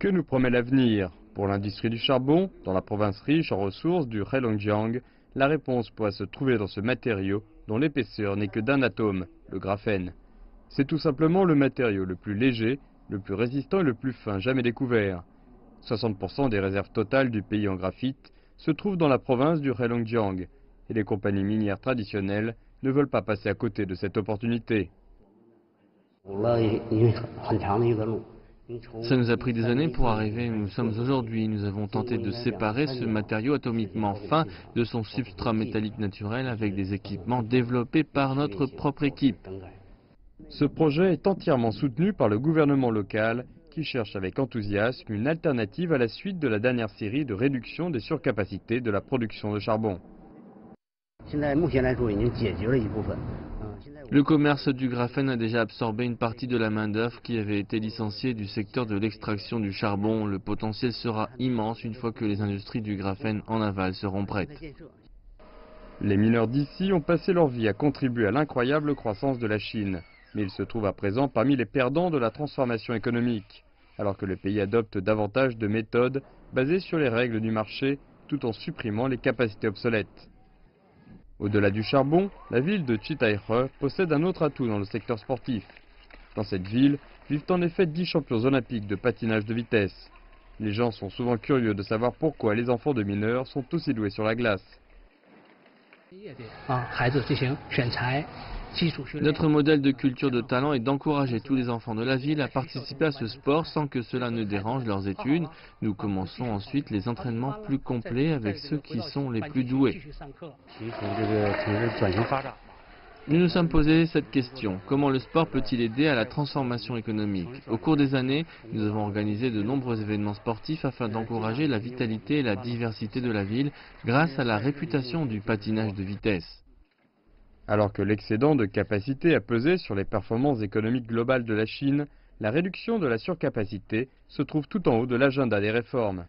Que nous promet l'avenir? Pour l'industrie du charbon, dans la province riche en ressources du Heilongjiang, la réponse pourrait se trouver dans ce matériau dont l'épaisseur n'est que d'un atome, le graphène. C'est tout simplement le matériau le plus léger, le plus résistant et le plus fin jamais découvert. 60% des réserves totales du pays en graphite se trouvent dans la province du Heilongjiang, et les compagnies minières traditionnelles ne veulent pas passer à côté de cette opportunité. Ça nous a pris des années pour arriver où nous sommes aujourd'hui. Nous avons tenté de séparer ce matériau atomiquement fin de son substrat métallique naturel avec des équipements développés par notre propre équipe. Ce projet est entièrement soutenu par le gouvernement local qui cherche avec enthousiasme une alternative à la suite de la dernière série de réduction des surcapacités de la production de charbon. Le commerce du graphène a déjà absorbé une partie de la main-d'œuvre qui avait été licenciée du secteur de l'extraction du charbon. Le potentiel sera immense une fois que les industries du graphène en aval seront prêtes. Les mineurs d'ici ont passé leur vie à contribuer à l'incroyable croissance de la Chine, mais ils se trouvent à présent parmi les perdants de la transformation économique, alors que le pays adopte davantage de méthodes basées sur les règles du marché tout en supprimant les capacités obsolètes. Au-delà du charbon, la ville de Chitaïhe possède un autre atout dans le secteur sportif. Dans cette ville vivent en effet 10 champions olympiques de patinage de vitesse. Les gens sont souvent curieux de savoir pourquoi les enfants de mineurs sont aussi doués sur la glace. Notre modèle de culture de talent est d'encourager tous les enfants de la ville à participer à ce sport sans que cela ne dérange leurs études. Nous commençons ensuite les entraînements plus complets avec ceux qui sont les plus doués. Nous nous sommes posé cette question: comment le sport peut-il aider à la transformation économique? Au cours des années, nous avons organisé de nombreux événements sportifs afin d'encourager la vitalité et la diversité de la ville grâce à la réputation du patinage de vitesse. Alors que l'excédent de capacité a pesé sur les performances économiques globales de la Chine, la réduction de la surcapacité se trouve tout en haut de l'agenda des réformes.